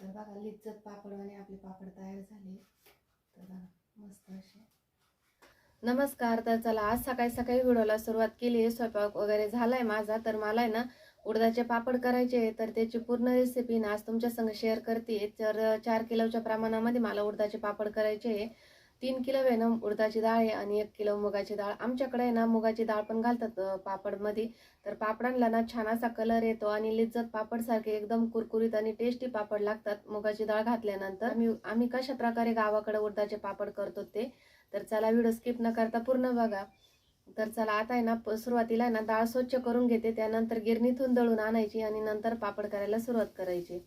तर बघा लिज्जत पापडवाले आपले पापड तयार झाले. तर बघा मस्त असे. नमस्कार. तर चला आज सकाळी सकाळी व्हिडिओला सुरुवात केली. स्वयंपाक वगैरे झालाय माझा. तर मला आहे ना उडदाचे पापड करायचे, तर त्याची पूर्ण रेसिपी ना आज तुमच्या संग शेअर करते. तर 4 किलोच्या प्रमाणामध्ये मला उडदाचे पापड करायचे. 3 किलो आहे ना उडदाची डाळ आहे आणि 1 किलो मुगाची डाळ. आमच्याकडे आहे ना मुगाची डाळ पण घालतात पापडमध्ये. तर पापडांना ना छान असा कलर येतो आणि लिज्जत पापड सारखे एकदम कुरकुरीत आणि टेस्टी पापड लागतात मुगाची डाळ घातल्यानंतर. आम्ही कशा प्रकारे गावाकडे उडदाचे पापड करतो ते. तर चला व्हिडिओ स्किप न करता पूर्ण बघा. तर चला आता आहे ना सुरुवातीला आहे ना डाळ स्वच्छ करून घेते, त्यानंतर गिरणीतून दळून आणायची आणि नंतर पापड करायला सुरुवात करायची.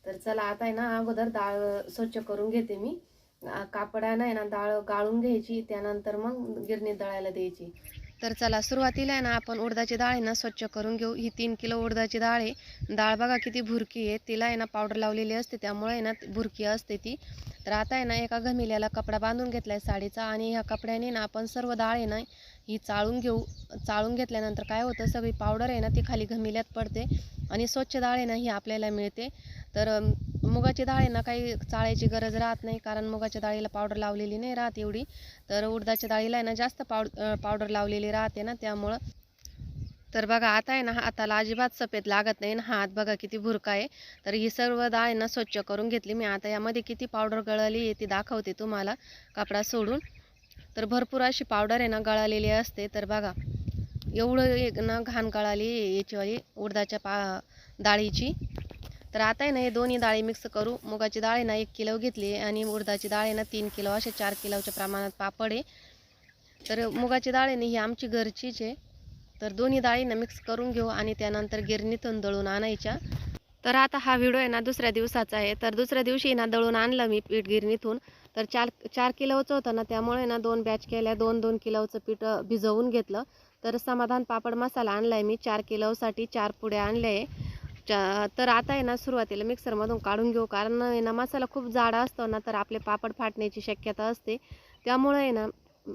तर चला आता आहे ना अगोदर डाळ स्वच्छ करून घेते मी. कापडानं आहे ना डाळ गाळून घ्यायची, त्यानंतर मग गिरणीत दळायला द्यायची. तर चला सुरुवातीला आहे ना आपण उडदाची डाळ आहे ना स्वच्छ करून घेऊ. ही 3 किलो उडदाची डाळ आहे. डाळ बघा किती भुरकी आहे, तिला आहे ना पावडर लावलेली असते त्यामुळे आहे ना भुरकी असते ती. तर आता आहे ना एका घमिल्याला कपडा बांधून घेतलाय साडीचा आणि ह्या कपड्याने ना आपण सर्व डाळ आहे ना ही चाळून घेऊ. चाळून घेतल्यानंतर काय होतं, सगळी पावडर आहे ना ती खाली घमिल्यात पडते आणि स्वच्छ डाळ आहे ना ही आपल्याला मिळते. तर मुगाची डाळ आहे ना काही चाळायची गरज राहत नाही, कारण मुगाच्या डाळीला पावडर लावलेली नाही राहत एवढी. तर उडदाच्या डाळीला आहे ना जास्त पावडर लावलेली राहते ना त्यामुळं. तर बघा आता आहे ना हाताला अजिबात सफेद लागत नाही ना, हात बघा किती भुरका आहे. तर ही सर्व डाळ आहे ना स्वच्छ करून घेतली मी. आता यामध्ये किती पावडर गळाली आहे ती दाखवते तुम्हाला कपडा सोडून. तर भरपूर अशी पावडर आहे ना गळालेली असते. तर बघा एवढं ना घाण गळाली याचीवाली उडदाच्या डाळीची. तर आता आहे ना हे दोन्ही डाळी मिक्स करू. मुगाची डाळ आहे ना 1 किलो घेतली आणि उडदाची डाळ आहे ना 3 किलो, असे 4 किलोच्या प्रमाणात पापड आहे. तर मुगाची डाळ आहे ना ही आमची घरचीच आहे. तर दोन्ही डाळींना मिक्स करून घेऊ आणि त्यानंतर गिरणीतून दळून आणायच्या. तर आता हा व्हिडिओ आहे ना दुसऱ्या दिवसाचा आहे. तर दुसऱ्या दिवशी ना दळून आणलं मी पीठ गिरणीतून. तर 4 किलोचं होतं ना त्यामुळे ना 2 बॅच केल्या, 2-2 किलोचं पीठ भिजवून घेतलं. तर समाधान पापड मसाला आणलाय मी 4 किलोसाठी 4 पुड्या आणल्या आहे. तर आता आहे ना सुरुवातीला मिक्सरमधून काढून घेऊ, कारण आहे ना मसाला खूप जाडा असतो ना तर आपले पापड फाटण्याची शक्यता असते. त्यामुळे आहे ना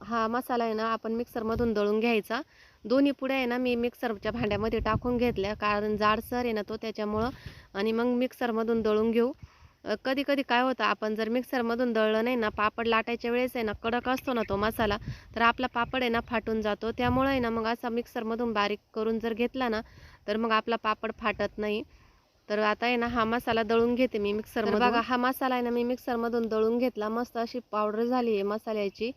हा मसाला आहे ना आपण मिक्सरमधून दळून घ्यायचा. दोन्ही पुड्या आहे ना मी मिक्सरच्या भांड्यामध्ये टाकून घेतल्या, कारण जाडसर आहे ना तो त्याच्यामुळं. आणि मग मिक्सरमधून दळून घेऊ. कधी कधी काय होतं, आपण जर मिक्सरमधून दळलं नाही ना पापड लाटायच्या वेळेस आहे ना कडक असतो ना तो मसाला, तर आपला पापड आहे ना फाटून जातो. त्यामुळे आहे ना मग असा मिक्सरमधून बारीक करून जर घेतला ना तर मग आपला पापड फाटत नाही. तर आता आहे ना हा मसाला दळून घेते मी मिक्सरमधून. बघा हा मसाला आहे ना मी मिक्सरमधून दळून घेतला. मस्त अशी पावडर झाली आहे मसाल्याची.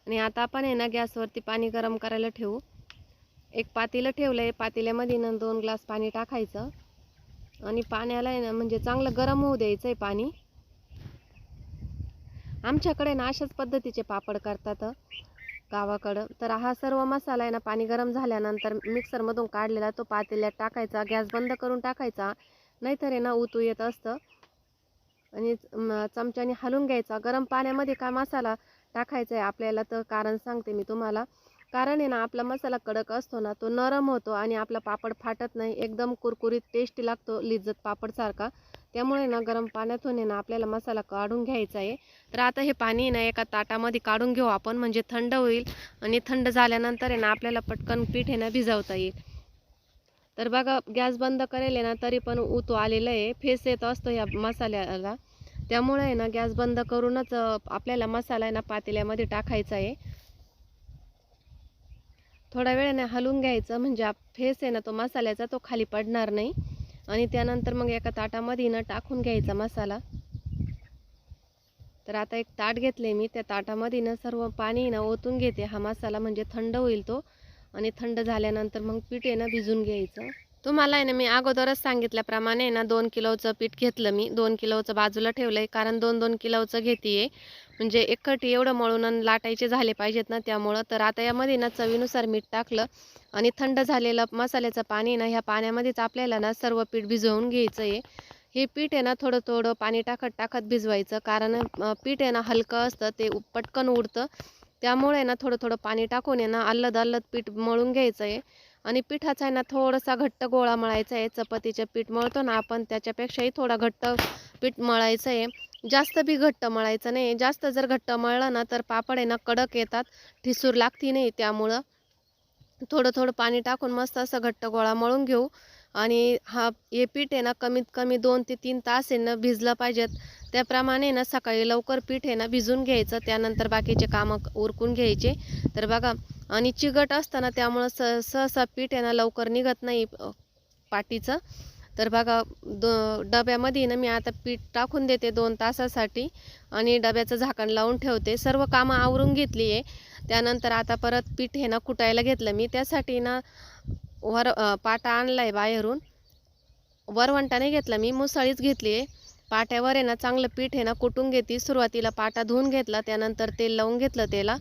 आणि आता आपण आहे ना गॅसवरती पाणी गरम करायला ठेवू. एक पातेलं ठेवलं आहे, पातेल्यामध्ये ना 2 ग्लास पाणी टाकायचं आणि पाण्याला आहे ना म्हणजे चांगलं गरम होऊ द्यायचं आहे पाणी. आमच्याकडे ना अशाच पद्धतीचे पापड करतात गावाकडं. तर हा सर्व मसाला आहे ना पाणी गरम झाल्यानंतर मिक्सरमधून काढलेला तो पातेल्यात टाकायचा, गॅस बंद करून टाकायचा, नाहीतर आहे ना उतू येत असतं. आणि चमच्याने हलवून घ्यायचा. गरम पाण्यामध्ये काय मसाला टाकायचा आहे आपल्याला, तर कारण सांगते मी तुम्हाला. कारण आहे ना आपला मसाला कडक असतो ना तो नरम होतो आणि आपला पापड फाटत नाही, एकदम कुरकुरीत टेस्टी लागतो लिज्जत पापडसारखा. त्यामुळे ना गरम पाण्यातून आहे ना आपल्याला मसाला काढून घ्यायचा आहे. तर आता हे पाणी ना एका ताटामध्ये काढून घेऊ आपण, म्हणजे थंड होईल आणि थंड झाल्यानंतर आहे ना आपल्याला पटकन पीठ आहे ना भिजवता येईल. तर बघा गॅस बंद करेल ना तरी पण उतू आलेलं आहे, फेस येत असतो या मसाल्याला. त्यामुळे आहे ना गॅस बंद करूनच आपल्याला मसाला आहे ना पातेल्यामध्ये टाकायचा आहे. थोडा वेळाने हलवून घ्यायचं, म्हणजे फेस आहे ना तो मसाल्याचा तो खाली पडणार नाही. आणि त्यानंतर मग एका ताटामध्ये ना टाकून घ्यायचा मसाला. तर आता एक ताट घेतले मी, त्या ताटामध्ये ना सर्व पाणी ना ओतून घेते हा मसाला, म्हणजे थंड होईल तो. आणि थंड झाल्यानंतर मग पीठ आहे ना भिजून घ्यायचं. तुम्हाला आहे ना मी अगोदरच सांगितल्याप्रमाणे ना 2 किलोचं पीठ घेतलं मी. 2 किलोचं बाजूला ठेवलं आहे, कारण 2-2 किलोचं घेते आहे, म्हणजे एकखटी एवढं मळून लाटायचे झाले पाहिजेत ना त्यामुळं. तर आता यामध्ये ना चवीनुसार मीठ टाकलं आणि थंड झालेलं मसाल्याचं पाणी ना ह्या पाण्यामध्येच आपल्याला ना सर्व पीठ भिजवून घ्यायचं आहे. हे पीठ आहे ना थोडं थोडं पाणी टाकत टाकत भिजवायचं, कारण पीठ आहे ना हलकं असतं, ते पटकन उडतं. त्यामुळे ना थोडं थोडं पाणी टाकून आहे ना अल्लद अल्लद पीठ मळून घ्यायचं आहे. आणि पिठाचा आहे ना थोडासा घट्ट गोळा मळायचा आहे. चपातीचं पीठ मळतो ना आपण त्याच्यापेक्षाही थोडा घट्ट पीठ मळायचं आहे. जास्त बी घट्ट मळायचं नाही. जास्त जर घट्ट मळलं ना तर पापड आहे ना कडक येतात, ठिसूर लागती नाही. त्यामुळं थोडं थोडं पाणी टाकून मस्त असं घट्ट गोळा मळून घेऊ. आणि हे पीठ आहे ना कमीत कमी 2 ते 3 तास आहे ना भिजलं पाहिजेत. त्याप्रमाणे ना सकाळी लवकर पीठ आहे ना भिजून घ्यायचं, त्यानंतर बाकीचे कामं उरकून घ्यायचे. तर बघा, आणि चिकट असतं त्यामुळं सहसा पीठ आहे ना लवकर निघत नाही पाटीचं. तर बघा, डब्यामध्ये ना मी आता पीठ टाकून देते 2 तासासाठी आणि डब्याचं झाकण लावून ठेवते. सर्व कामं आवरून घेतली आहे. त्यानंतर आता परत पीठ हे ना कुटायला घेतलं मी. त्यासाठी ना पाटा आणला आहे बाहेरून. वरवंटा नाही घेतला मी, मुसळीच घेतली आहे. पाट्यावर आहे ना चांगलं पीठ आहे ना कुटून घेते. सुरुवातीला पाटा धुवून घेतला, त्यानंतर तेल लावून घेतलं.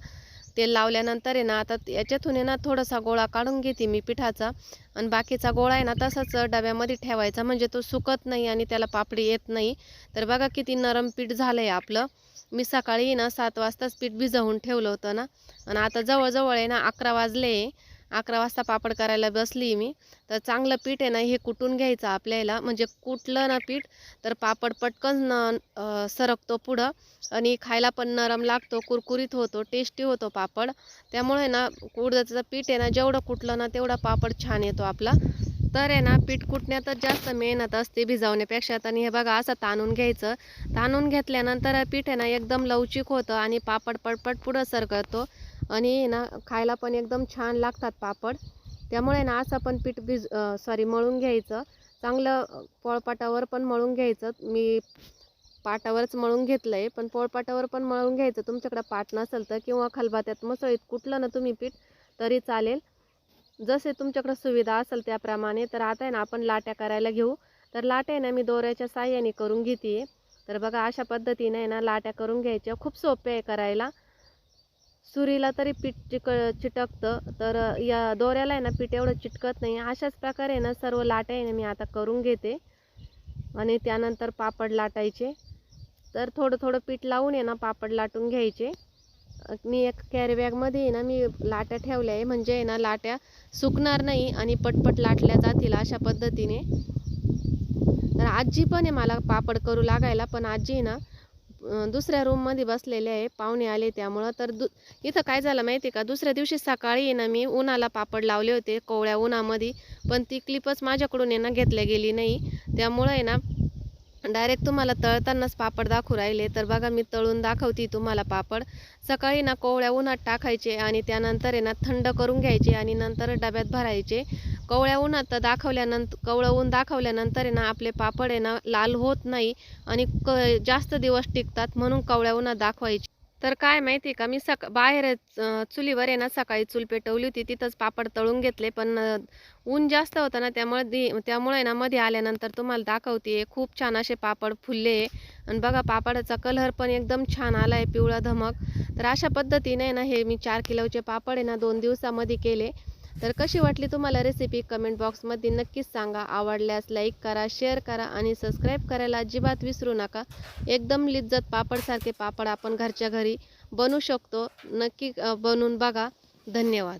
तेल लावल्यानंतर आहे ना आता याच्यातून आहे ना थोडासा गोळा काढून घेते मी पिठाचा, आणि बाकीचा गोळा आहे ना तसाच डब्यामध्ये ठेवायचा, म्हणजे तो सुकत नाही आणि त्याला पापडी येत नाही. तर बघा किती नरम पीठ झालं आहे आपलं. मी सकाळी ना 7 वाजताच पीठ भिजवून ठेवलं होतं ना, आणि आता जवळजवळ आहे ना 11 वाजले. 11 वाजता पापड करायला बसली मी. तर चांगलं पीठ आहे ना हे कुटून घ्यायचं आपल्याला, म्हणजे कुटलं ना पीठ तर पापड पटकन सरकतो पुढं, आणि खायला पण नरम लागतो, कुरकुरीत होतो, टेस्टी होतो पापड. त्यामुळे ना उडदाचं पीठ आहे ना जेवढं कुटलं ना तेवढा पापड छान येतो आपला. तर आहे ना पीठ कुटण्यातच जास्त मेहनत असते भिजवण्यापेक्षा. आणि हे बघा असं ताणून घ्यायचं. ताणून घेतल्यानंतर पीठ आहे ना एकदम लवचिक होतं आणि पापड पटपट पुढं सरकतो, आणि ना खायला पण एकदम छान लागतात पापड. त्यामुळे ना असं पण पीठ मळून घ्यायचं चांगलं. पोळपाटावर पण मळून घ्यायचं. मी पाटावरच मळून घेतलं आहे, पण पोळपाटावर पण मळून घ्यायचं तुमच्याकडे पाट नसेल तर, किंवा खलबत्त्यात मसळीत कुटलं ना तुम्ही पीठ तरी चालेल, जसे तुमच्याकडे सुविधा असेल त्याप्रमाणे. तर आता आहे ना आपण लाट्या करायला घेऊ. तर लाट्या आहे ना मी दोऱ्याच्या साह्याने करून घेते. तर बघा अशा पद्धतीने आहे ना लाट्या करून घ्यायच्या. खूप सोपे आहे करायला. सुरीला तरी पीठ चिटकतं, तर या दोऱ्याला आहे ना पीठ एवढं चिटकत नाही. अशाच प्रकारे ना सर्व लाट्या आहे ना मी आता करून घेते, आणि त्यानंतर पापड लाटायचे. तर थोडं थोडं पीठ लावून आहे ना पापड लाटून घ्यायचे. मी एक कॅरी बॅगमध्ये आहे ना मी लाट्या ठेवल्या आहे, म्हणजे आहे ना लाट्या सुकणार नाही आणि पटपट लाटल्या जातील अशा पद्धतीने. तर आजी पण आहे मला पापड करू लागायला, पण आजी ना दुसऱ्या रूममध्ये बसलेले आहे, पाहुणे आले त्यामुळं. तर इथं काय झालं माहिती आहे का, दुसऱ्या दिवशी सकाळी आहे ना मी उन्हाला पापड लावले होते कोवळ्या उन्हामध्ये, पण ती क्लिपच माझ्याकडून आहे ना घेतल्या गेली नाही. त्यामुळं आहे ना डायरेक्ट तुम्हाला तळतानाच पापड दाखवू राहिले. तर बघा मी तळून दाखवते तुम्हाला पापड. सकाळी ना कोवळ्या उन्हात टाकायचे आणि त्यानंतर आहे ना थंड करून घ्यायचे आणि नंतर डब्यात भरायचे. कोवळ्या उन्हात कोवळं ऊन दाखवल्यानंतर आहे ना आपले पापड आहे ना लाल होत नाही आणि जास्त दिवस टिकतात, म्हणून कोवळ्या उन्हात दाखवायचे. तर काय माहिती आहे का, मी बाहेर चुलीवर आहे ना सकाळी चूल पेटवली होती, तिथंच पापड तळून घेतले. पण ऊन जास्त होतं ना त्यामुळे ना मध्ये आल्यानंतर तुम्हाला दाखवते. खूप छान असे पापड फुलले, आणि बघा पापडाचा कलर पण एकदम छान आला आहे, पिवळा धमक. तर अशा पद्धतीने ना हे मी 4 किलोचे पापड आहे ना 2 दिवसामध्ये केले. तर कशी वाटली तुम्हाला रेसिपी कमेंट बॉक्समध्ये नक्कीच सांगा. आवडल्यास लाईक करा, शेअर करा आणि सबस्क्राईब करायला अजिबात विसरू नका. एकदम लिज्जत पापडसारखे पापड आपण घरच्या घरी बनवू शकतो. नक्की बनवून बघा. धन्यवाद.